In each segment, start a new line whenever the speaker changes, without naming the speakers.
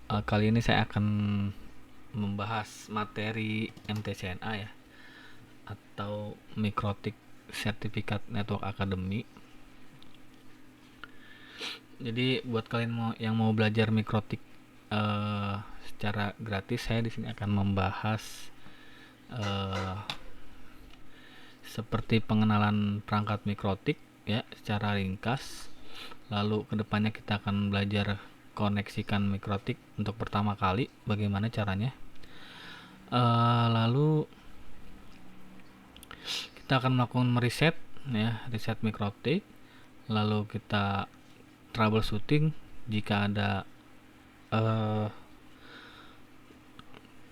Kali ini saya akan membahas materi MTCNA ya, atau Mikrotik Certificate Network Academy. Jadi buat kalian yang mau belajar Mikrotik secara gratis, saya di sini akan membahas seperti pengenalan perangkat Mikrotik ya secara ringkas. Lalu kedepannya kita akan belajar koneksikan Mikrotik untuk pertama kali, bagaimana caranya. Lalu kita akan melakukan riset ya, riset Mikrotik. Lalu kita troubleshooting jika ada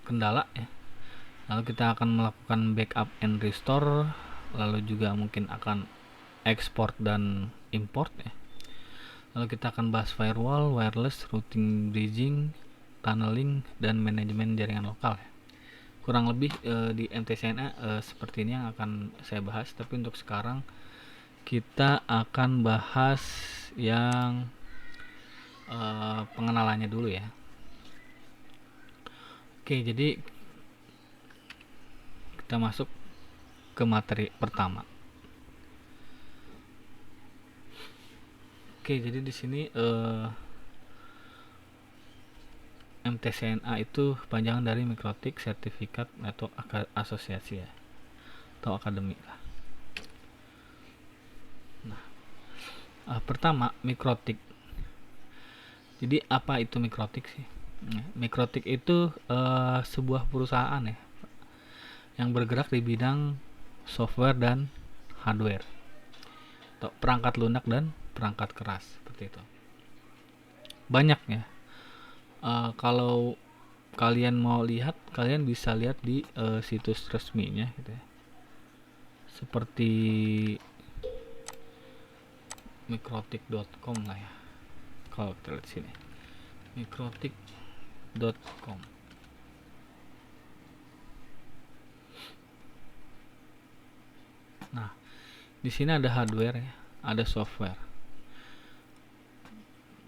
kendala ya. Lalu kita akan melakukan backup and restore. Lalu juga mungkin akan export dan import ya. Lalu kita akan bahas firewall, wireless, routing, bridging, tunneling, dan manajemen jaringan lokal ya. Kurang lebih di MTCNA seperti ini yang akan saya bahas. Tapi untuk sekarang kita akan bahas yang pengenalannya dulu ya. Oke, jadi kita masuk ke materi pertama. Oke, jadi di sini MTCNA itu panjangan dari Mikrotik Certificate Network Asosiasi ya, atau akademi lah. Nah, pertama Mikrotik. Jadi apa itu Mikrotik sih? Mikrotik itu sebuah perusahaan ya yang bergerak di bidang software dan hardware, atau perangkat lunak dan perangkat keras seperti itu. Banyak ya. Kalau kalian mau lihat, kalian bisa lihat di situs resminya gitu ya. Seperti mikrotik.com lah ya. Kalau kita lihat sini, mikrotik.com. Nah, di sini ada hardware ya, ada software.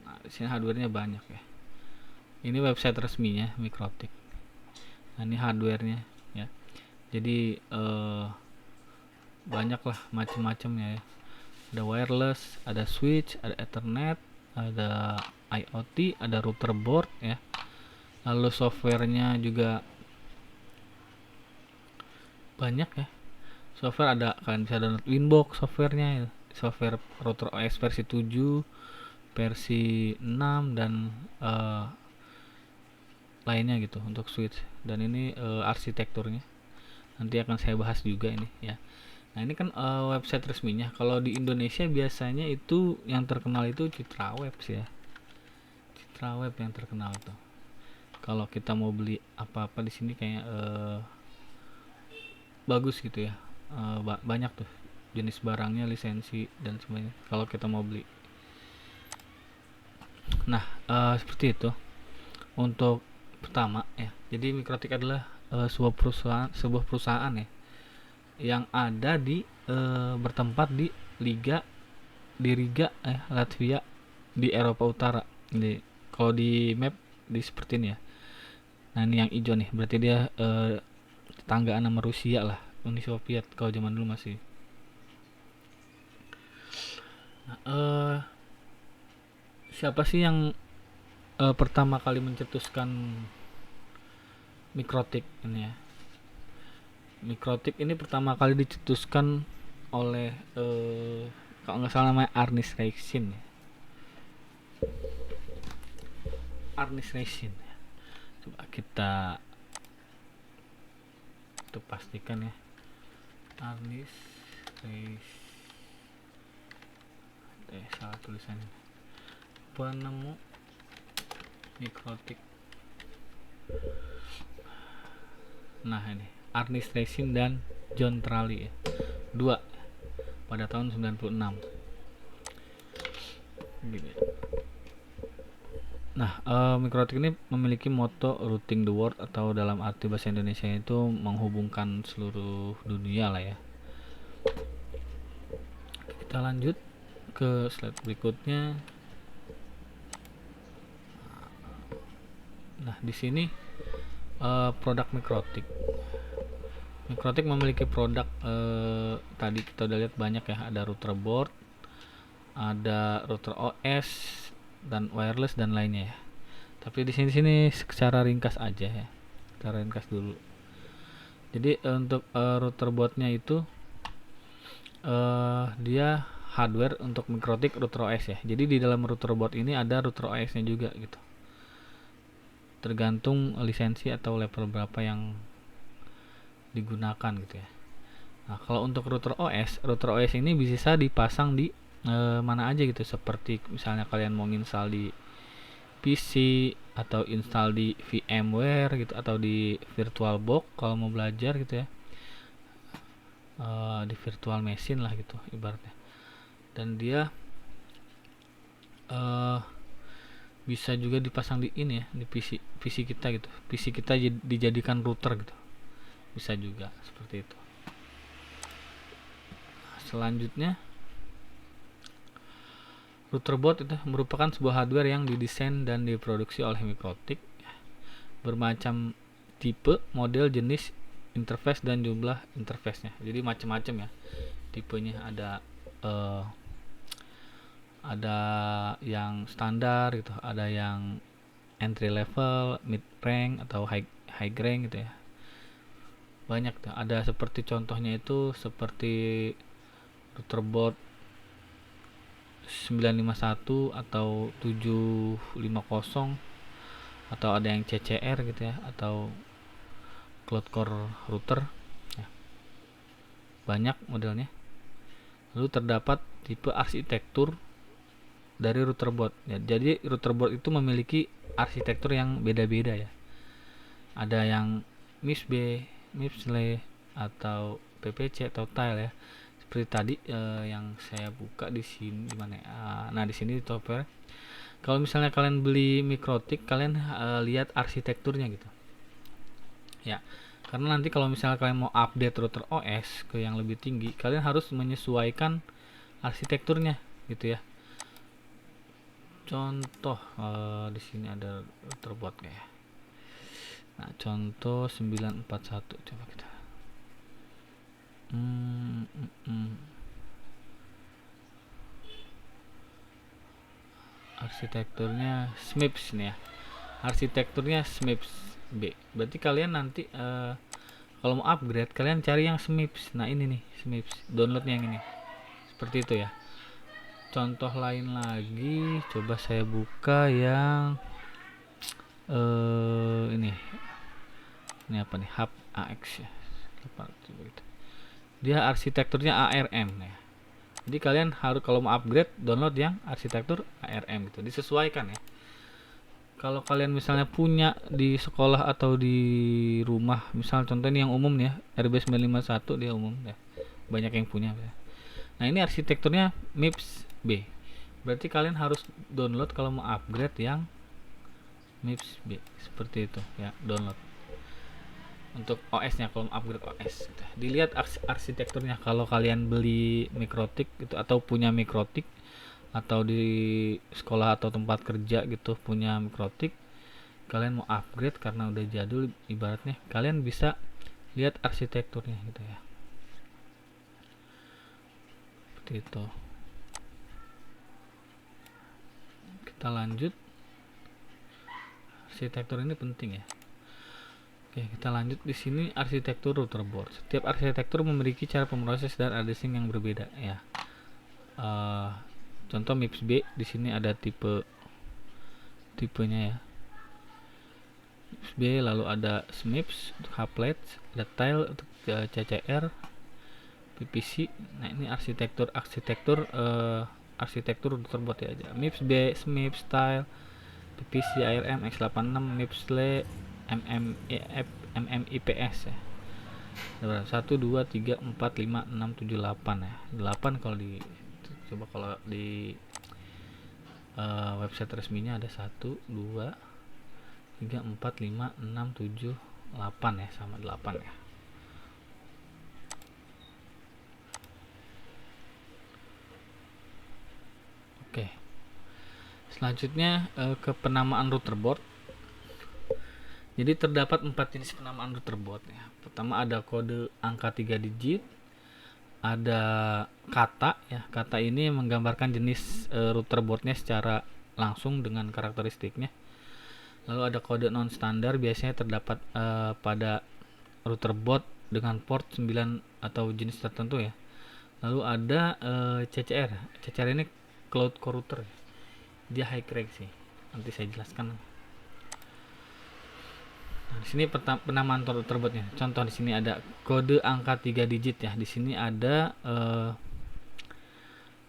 Nah, di sini hardwarenya banyak ya. Ini website resminya Mikrotik. Nah, ini hardwarenya ya. Jadi banyak lah macam-macamnya ya. Ada wireless, ada switch, ada ethernet, ada IoT, ada router board ya. Lalu softwarenya juga banyak ya. Software ada, kalian bisa download Winbox softwarenya ya. Software router OS versi 7, versi 6, dan lainnya gitu untuk switch. Dan ini arsitekturnya nanti akan saya bahas juga ini ya. Nah, ini kan website resminya. Kalau di Indonesia biasanya itu yang terkenal itu Citraweb sih ya. Citraweb yang terkenal tuh. Kalau kita mau beli apa-apa di sini kayak bagus gitu ya. Banyak tuh jenis barangnya, lisensi dan sebagainya kalau kita mau beli. Nah, seperti itu untuk pertama ya. Jadi Mikrotik adalah sebuah perusahaan ya yang ada di bertempat di Riga Latvia, di Eropa Utara. Jadi kalau di map di seperti ini ya. Nah, ini yang hijau nih, berarti dia tetanggaan sama Rusia lah, Uni Soviet kalau zaman dulu masih. Nah, siapa sih yang pertama kali mencetuskan Mikrotik ini ya? Mikrotik ini pertama kali dicetuskan oleh kalau nggak salah namanya Arnis Reishin ya. Arnis Reishin ya. Coba kita pastikan ya. Arnis Reishin. Salah tulisannya. Penemu Mikrotik. Nah, ini Arnis Reishin dan John Trulli ya. Dua pada tahun 96. Gini. Nah, Mikrotik ini memiliki moto routing the world, atau dalam arti bahasa Indonesia itu menghubungkan seluruh dunia lah ya. Kita lanjut ke slide berikutnya. Nah, di sini produk Mikrotik. Mikrotik memiliki produk tadi kita udah lihat banyak ya, ada router board, ada router OS dan wireless dan lainnya ya. Tapi di sini secara ringkas aja ya. Secara ringkas dulu. Jadi untuk router boardnya itu dia hardware untuk Mikrotik router OS ya. Jadi di dalam router board ini ada router OS-nya juga gitu. Tergantung lisensi atau level berapa yang digunakan gitu ya. Nah, kalau untuk router OS ini bisa dipasang di mana aja gitu, seperti misalnya kalian mau install di PC atau install di VMware gitu atau di VirtualBox kalau mau belajar gitu ya. Di virtual machine lah gitu ibaratnya. Dan dia bisa juga dipasang di ini ya, di PC kita gitu. PC kita dijadikan router gitu. Bisa juga seperti itu. Selanjutnya, router board itu merupakan sebuah hardware yang didesain dan diproduksi oleh Mikrotik, bermacam tipe, model, jenis, interface dan jumlah interface-nya. Jadi macam-macam ya tipenya, ada yang standar gitu, ada yang entry level, mid rank atau high rank gitu ya. Banyak tuh. Ada seperti contohnya itu seperti router board 951 atau 750, atau ada yang CCR gitu ya, atau Cloud Core router ya. Banyak modelnya. Lalu terdapat tipe arsitektur dari router board ya. Jadi router board itu memiliki arsitektur yang beda-beda ya. Ada yang MIPS-B, MIPS-LE atau PPC atau tile ya. Seperti tadi yang saya buka di sini di mana ya? Nah, di sini di Topper. Kalau misalnya kalian beli Mikrotik, kalian lihat arsitekturnya gitu. Ya. Karena nanti kalau misalnya kalian mau update router OS ke yang lebih tinggi, kalian harus menyesuaikan arsitekturnya gitu ya. Contoh di sini ada router board ya. Nah, contoh 941 coba kita. Arsitekturnya SMIPS nih ya. Arsitekturnya SMIPS B. Berarti kalian nanti kalau mau upgrade kalian cari yang SMIPS. Nah, ini nih SMIPS. Downloadnya yang ini. Seperti itu ya. Contoh lain lagi, coba saya buka yang ini apa nih, hub AX ya. Dia arsitekturnya ARM ya. Jadi kalian harus kalau mau upgrade download yang arsitektur ARM gitu, disesuaikan ya. Kalau kalian misalnya punya di sekolah atau di rumah, misal contohnya yang umum nih ya, RB951 dia umum ya. Banyak yang punya ya. Nah, ini arsitekturnya MIPS B. Berarti kalian harus download kalau mau upgrade yang MIPS B. Seperti itu ya, download. Untuk OS-nya kalau mau upgrade OS. Dilihat arsitekturnya. Kalau kalian beli Mikrotik gitu atau punya Mikrotik atau di sekolah atau tempat kerja gitu punya Mikrotik, kalian mau upgrade karena udah jadul ibaratnya, kalian bisa lihat arsitekturnya gitu ya. Seperti itu. Kita lanjut. Arsitektur ini penting ya. Oke, kita lanjut di sini arsitektur router board. Setiap arsitektur memiliki cara pemroses dan addressing yang berbeda ya. Contoh MIPS B, di sini ada tipenya ya. MIPS B, lalu ada SMIPS untuk hublet, ada tile untuk CCR, PPC. Nah, ini arsitektur router board ya aja. MIPS B, SMIPS, tile, PPC, ARM, X86, MIPS LE, MMIPS ya. 1 2 3 4 5 6 7 8 ya. 8 kalau di coba kalau di website resminya ada 1 2 3 4 5 6 7 8 ya, sama 8 ya. Oke. Selanjutnya ke penamaan router board. Jadi terdapat 4 jenis penamaan router board ya. Pertama ada kode angka 3 digit, ada kata ya. Kata ini menggambarkan jenis router boardnya secara langsung dengan karakteristiknya. Lalu ada kode non standar, biasanya terdapat pada router board dengan port 9 atau jenis tertentu ya. Lalu ada CCR. CCR ini cloud core router. Dia high rank sih. Nanti saya jelaskan. Nah, di sini penamaan router boardnya. Contoh di sini ada kode angka 3 digit ya. Di sini ada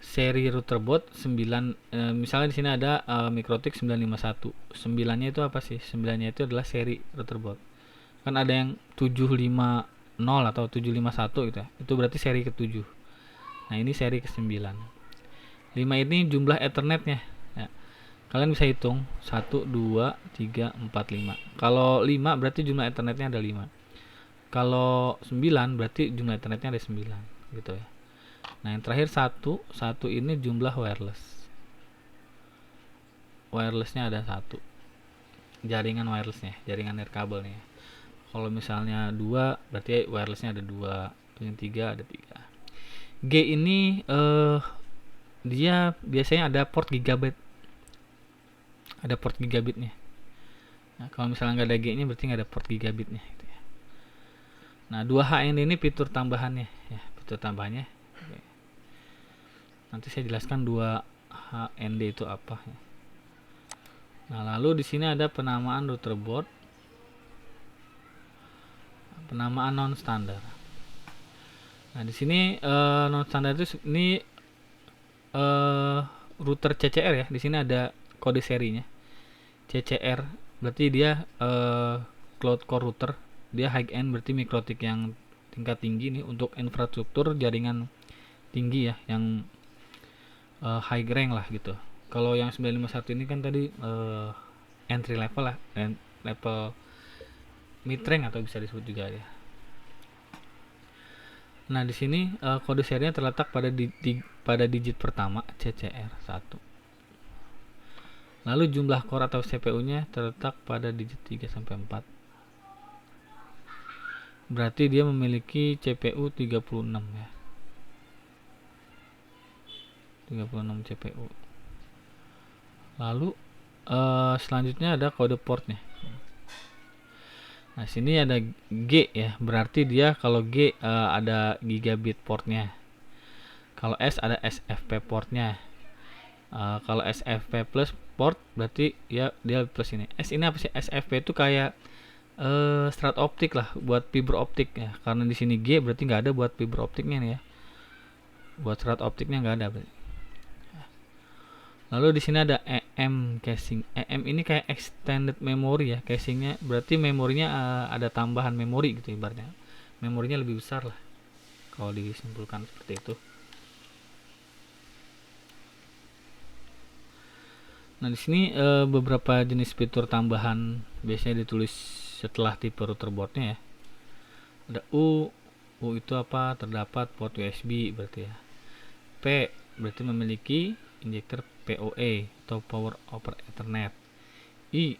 seri router board 9, misalnya di sini ada MikroTik 951. 9-nya itu apa sih? 9-nya itu adalah seri router board. Kan ada yang 750 atau 751 gitu ya. Itu berarti seri ke-7. Nah, ini seri ke-9. 5 ini jumlah ethernetnya ya. Kalian bisa hitung 1, 2, 3, 4, 5. Kalau 5 berarti jumlah ethernetnya ada 5. Kalau 9 berarti jumlah ethernetnya ada 9 gitu ya. Nah, yang terakhir 1 ini jumlah wireless. Wirelessnya ada 1. Jaringan wirelessnya, jaringan nirkabel nih. Kalau misalnya 2 berarti wirelessnya ada 2. Yang 3 ada 3. G ini dia biasanya ada port gigabit. Ada port gigabitnya. Nah, kalau misalnya nggak ada G nya berarti nggak ada port gigabitnya gitu ya. Nah, 2HN ini fitur tambahannya ya, fitur tambahannya. Oke. Nanti saya jelaskan 2HND itu apa ya. Nah, lalu di sini ada penamaan router board. Penamaan non standar. Nah, di sini non standar itu ini router CCR ya. Di sini ada kode serinya. CCR berarti dia cloud core router. Dia high end berarti MikroTik yang tingkat tinggi nih untuk infrastruktur jaringan tinggi ya, yang high rank lah gitu. Kalau yang 951 ini kan tadi entry level lah, level mid rank atau bisa disebut juga ya. Nah, di sini kode serinya terletak pada digit pertama CCR 1. Lalu jumlah core atau CPU-nya terletak pada digit 3 sampai 4. Berarti dia memiliki CPU 36 ya. 36 CPU. Lalu selanjutnya ada kode portnya. Nah, sini ada G ya, berarti dia kalau G ada gigabit portnya. Kalau S ada SFP portnya. Kalau SFP plus port berarti ya dia plus ini. S ini apa sih? SFP itu kayak strat optik lah buat fiber optik ya. Karena di sini G berarti nggak ada buat fiber optiknya nih ya. Buat strat optiknya nggak ada berarti. Lalu di sini ada EM casing. EM ini kayak extended memory ya. Casingnya berarti memorinya ada tambahan memori gitu ibaratnya. Memorinya lebih besar lah. Kalau disimpulkan seperti itu. Nah, di sini beberapa jenis fitur tambahan biasanya ditulis setelah tipe router boardnya ya. Ada U itu apa? Terdapat port USB berarti ya. P berarti memiliki injektor PoE atau Power over Ethernet. I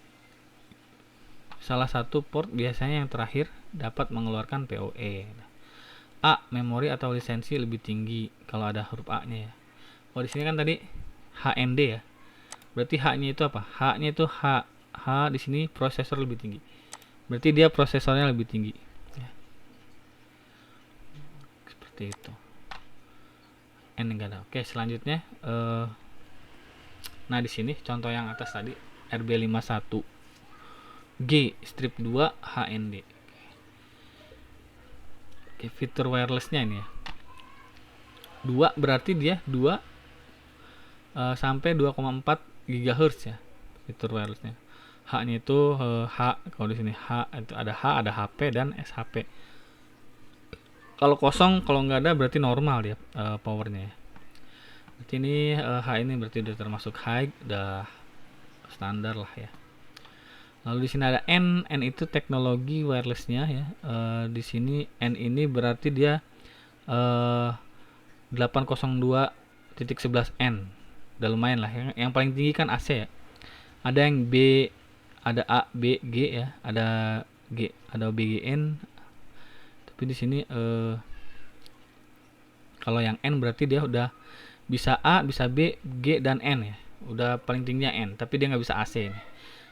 salah satu port biasanya yang terakhir dapat mengeluarkan PoE. A memori atau lisensi lebih tinggi kalau ada huruf A-nya ya. Oh, di sini kan tadi HND ya. Berarti H-nya itu apa? H-nya itu H di sini prosesor lebih tinggi. Berarti dia prosesornya lebih tinggi. Ya. Seperti itu. N enggak ada. Oke, selanjutnya nah di sini contoh yang atas tadi RB51 G strip 2 HND. Oke, fitur wirelessnya ini ya. 2 berarti dia 2 sampai 2,4 GHz ya fitur wirelessnya. H-nya itu H, kalau di sini H itu ada H, ada HP dan SHP. Kalau kosong, kalau nggak ada berarti normal ya powernya. Berarti ini H ini berarti udah termasuk high, udah standar lah ya. Lalu di sini ada N itu teknologi wirelessnya ya. Di sini N ini berarti dia 802.11n. Udah lumayan lah. Yang paling tinggi kan AC ya. Ada yang B ada A, B, G ya, ada BGN. Tapi di sini kalau yang N berarti dia udah bisa A, bisa B, G dan N ya. Udah paling tingginya N, tapi dia nggak bisa AC nih.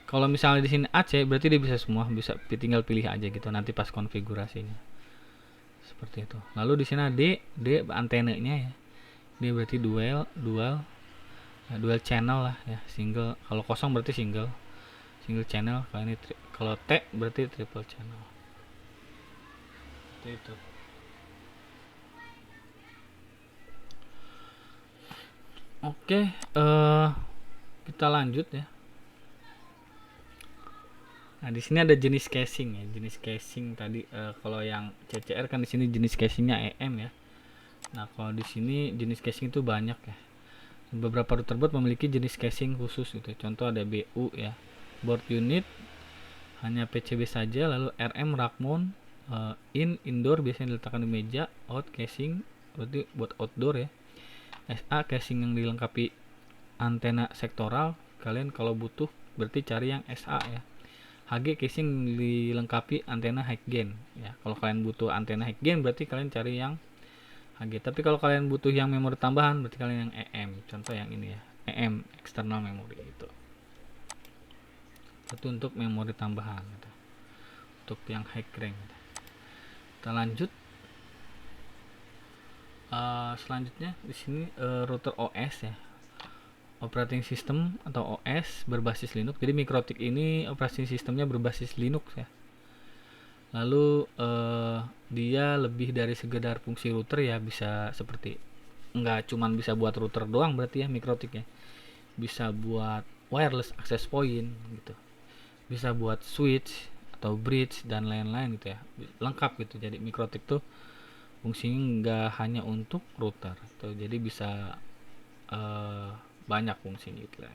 Kalau misalnya di sini AC berarti dia bisa semua, bisa tinggal pilih aja gitu nanti pas konfigurasinya. Seperti itu. Lalu di sini D antenanya ya. Dia berarti dual channel lah ya, single. Kalau kosong berarti single channel. Kalau ini kalau T berarti triple channel. Seperti itu. Oke, kita lanjut ya. Nah, di sini ada jenis casing ya. Jenis casing tadi kalau yang CCR kan di sini jenis casingnya EM ya. Nah, kalau di sini jenis casing itu banyak ya. Beberapa router board memiliki jenis casing khusus gitu. Contoh ada BU ya. Board unit hanya PCB saja, lalu RM rack mount, indoor biasanya diletakkan di meja, out casing berarti buat outdoor ya. SA casing yang dilengkapi antena sektoral. Kalian kalau butuh berarti cari yang SA ya. HG casing dilengkapi antena high gain ya. Kalau kalian butuh antena high gain berarti kalian cari yang HG. Tapi kalau kalian butuh yang memori tambahan berarti kalian yang EM. Contoh yang ini ya, EM external memory itu. Itu untuk memori tambahan gitu. Untuk yang high rank gitu. Kita lanjut. Selanjutnya di sini router OS ya. Operating system atau OS berbasis Linux. Jadi Mikrotik ini operasi sistemnya berbasis Linux ya. Lalu dia lebih dari sekedar fungsi router ya, bisa seperti nggak cuman bisa buat router doang berarti ya Mikrotik ya. Bisa buat wireless access point gitu. Bisa buat switch atau bridge dan lain-lain gitu ya. Lengkap gitu. Jadi Mikrotik tuh fungsinya nggak hanya untuk router. Tuh, jadi bisa banyak fungsinya gitu ya.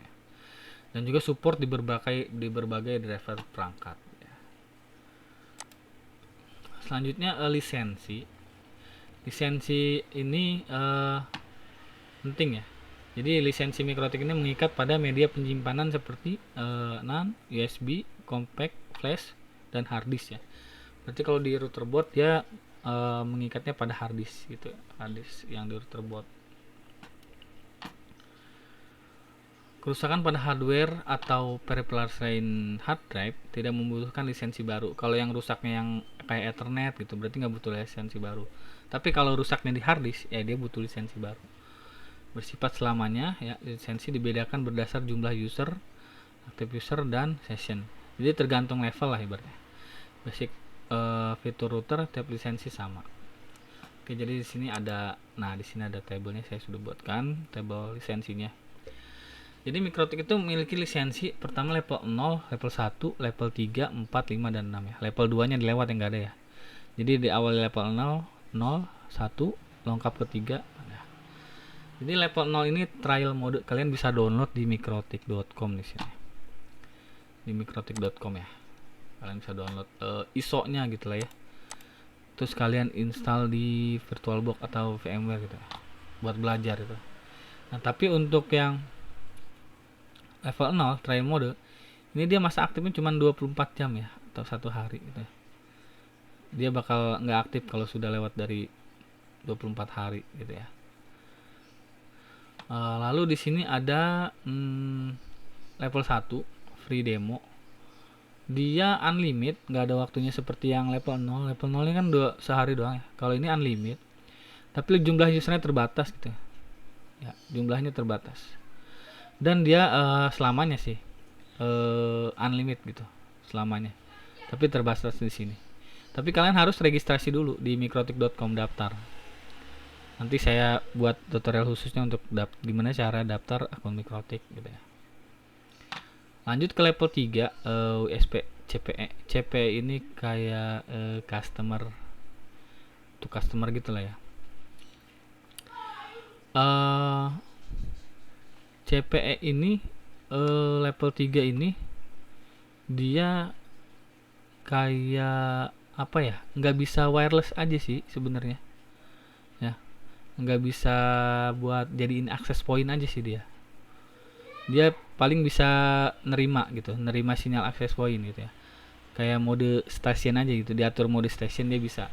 Dan juga support di berbagai driver perangkat ya. Selanjutnya lisensi ini penting ya. Jadi lisensi Mikrotik ini mengikat pada media penyimpanan seperti NAND, USB, compact, flash, dan hard disk ya. Berarti kalau di router board dia mengikatnya pada hard disk gitu, hard disk yang di router board. Kerusakan pada hardware atau peripheral selain hard drive tidak membutuhkan lisensi baru. Kalau yang rusaknya yang kayak Ethernet gitu berarti nggak butuh lisensi baru. Tapi kalau rusaknya di hard disk ya dia butuh lisensi baru. Bersifat selamanya ya, lisensi dibedakan berdasar jumlah user, active user dan session. Jadi tergantung level lah ibaratnya. Basic fitur router tiap lisensi sama. Oke, jadi di sini ada tabelnya, saya sudah buatkan tabel lisensinya. Jadi Mikrotik itu memiliki lisensi pertama level 0, level 1, level 3, 4, 5 dan 6 ya. Level 2-nya dilewat yang enggak ada ya. Jadi di awal level 0, 1, lengkap ke 3. Nah. Jadi level 0 ini trial mode, kalian bisa download di mikrotik.com di sini. Di mikrotik.com ya. Kalian bisa download ISO-nya gitu lah ya. Terus kalian install di VirtualBox atau VMware gitu ya. Buat belajar itu. Nah, tapi untuk yang level 0 trial mode ini dia masa aktifnya cuma 24 jam ya, atau 1 hari gitu. Dia bakal nggak aktif kalau sudah lewat dari 24 hari gitu ya. Lalu di sini ada level 1 free demo. Dia unlimited, nggak ada waktunya seperti yang level 0. Level 0 ini kan sehari doang ya. Kalau ini unlimited, tapi jumlah usernya terbatas gitu ya. Jumlahnya terbatas. Dan dia selamanya sih unlimited gitu selamanya, tapi terbatas di sini. Tapi kalian harus registrasi dulu di mikrotik.com, daftar. Nanti saya buat tutorial khususnya untuk gimana cara daftar akun Mikrotik gitu ya. Lanjut ke level 3 USB CPE. CPE ini kayak customer to customer gitu lah ya. CPE ini level 3 ini dia kayak apa ya, nggak bisa wireless aja sih sebenarnya ya, nggak bisa buat jadiin access point aja sih. Dia paling bisa nerima sinyal access point gitu ya, kayak mode station aja gitu, diatur mode station dia bisa.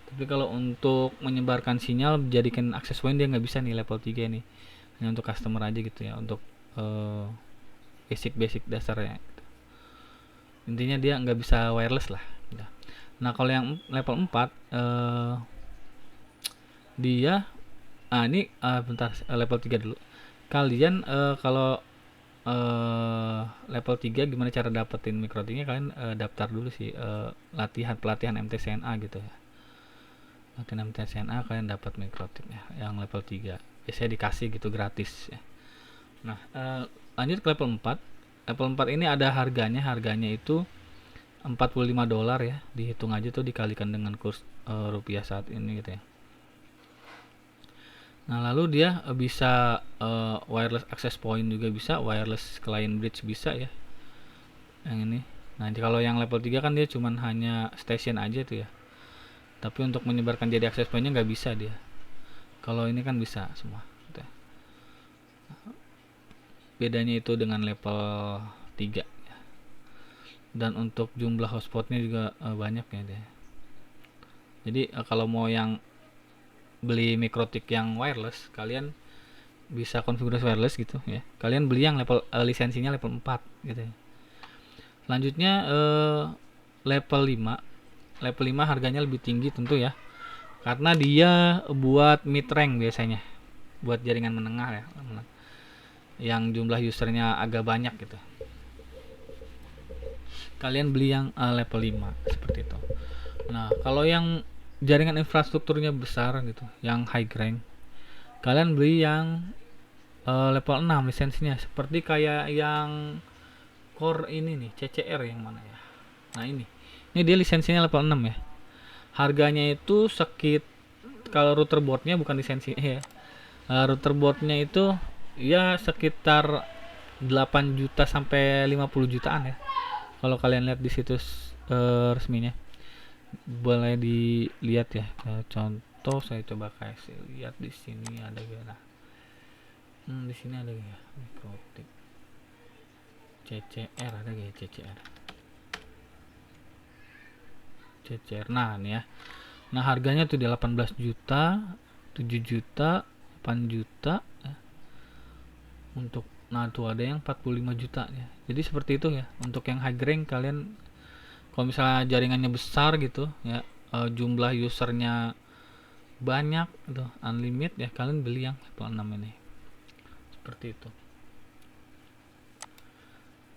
Tapi kalau untuk menyebarkan sinyal jadikan access point dia nggak bisa nih level 3 nih, hanya untuk customer aja gitu ya, untuk basic dasarnya gitu. Intinya dia nggak bisa wireless lah gitu. Nah kalau yang level 4 dia ini bentar, level 3 dulu. Kalian kalau level 3 gimana cara dapetin mikrotiknya, kalian daftar dulu sih, pelatihan MTCNA gitu ya. Latihan MTCNA kalian dapat mikrotiknya yang level 3. Biasanya dikasih gitu gratis ya. Nah, lanjut ke level 4. Level 4 ini ada harganya itu $45 ya. Dihitung aja tuh, dikalikan dengan kurs rupiah saat ini gitu ya. Nah, lalu dia bisa wireless access point juga bisa, wireless client bridge bisa ya. Yang ini. Nah, kalau yang level 3 kan dia cuman hanya station aja tuh ya. Tapi untuk menyebarkan jadi access point-nya nggak bisa dia. Kalau ini kan bisa semua gitu ya. Bedanya itu dengan level 3 ya. Dan untuk jumlah hotspotnya juga banyak ya dia. Jadi kalau mau yang beli mikrotik yang wireless, kalian bisa konfigurasi wireless gitu ya. Kalian beli yang level lisensinya level 4 gitu ya. Selanjutnya level 5. Level 5 harganya lebih tinggi tentu ya. Karena dia buat mid rank biasanya. Buat jaringan menengah ya. Yang jumlah usernya agak banyak gitu. Kalian beli yang level 5 seperti itu. Nah, kalau yang jaringan infrastrukturnya besar gitu, yang high rank, kalian beli yang level 6 lisensinya, seperti kayak yang core ini nih, CCR yang mana ya. Nah, ini dia lisensinya level 6 ya. Harganya itu kalau router boardnya bukan lisensi ya. Router boardnya itu ya sekitar 8 juta sampai 50 jutaan ya. Kalau kalian lihat di situs resminya, boleh dilihat ya. Contoh saya coba kasih lihat di sini ada gak? Nah, di sini ada ya mikrotik CCR, ada gak ya CCR. Nah nih ya. Nah harganya tuh di 18 juta, 7 juta, 8 juta ya. Untuk tuh ada yang 45 juta ya. Jadi seperti itu ya. Untuk yang high rank, kalian kalau misalnya jaringannya besar gitu ya, jumlah usernya banyak gitu, unlimited ya, kalian beli yang level 6 ini. Seperti itu.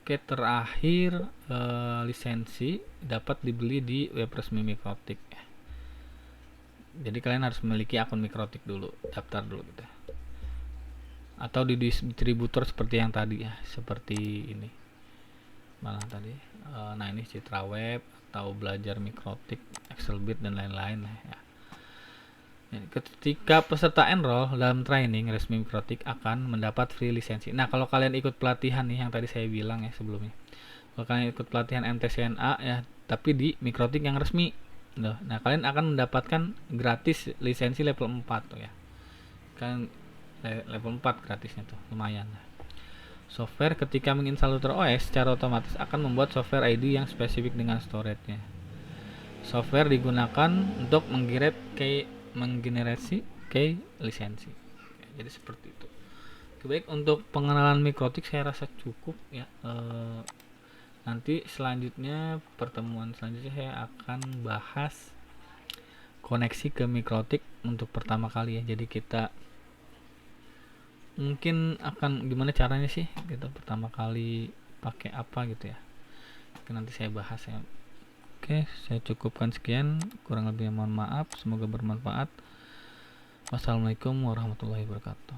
Oke, terakhir lisensi dapat dibeli di web resmi Mikrotik ya. Jadi kalian harus memiliki akun Mikrotik dulu, daftar dulu gitu. Atau di distributor seperti yang tadi ya, seperti ini. Malah tadi. Nah, ini Citra Web atau Belajar Mikrotik, Excelbit dan lain-lain ya. Ketika peserta enroll dalam training resmi Mikrotik akan mendapat free lisensi. Nah, kalau kalian ikut pelatihan nih yang tadi saya bilang ya sebelumnya. Kalau kalian ikut pelatihan MTCNA ya, tapi di Mikrotik yang resmi. Nah, kalian akan mendapatkan gratis lisensi level 4 tuh ya. Kan level 4 gratisnya tuh, lumayan. Software ketika menginstal router OS secara otomatis akan membuat software ID yang spesifik dengan storage-nya. Software digunakan untuk menggenerasi key lisensi. Jadi seperti itu. Baik, untuk pengenalan Mikrotik saya rasa cukup ya. Nanti selanjutnya, pertemuan selanjutnya saya akan bahas koneksi ke Mikrotik untuk pertama kali ya. Jadi kita mungkin akan gimana caranya sih gitu pertama kali pakai apa gitu ya. Oke, nanti saya bahas ya. Oke, saya cukupkan sekian, kurang lebihnya mohon maaf, semoga bermanfaat. Wassalamualaikum warahmatullahi wabarakatuh.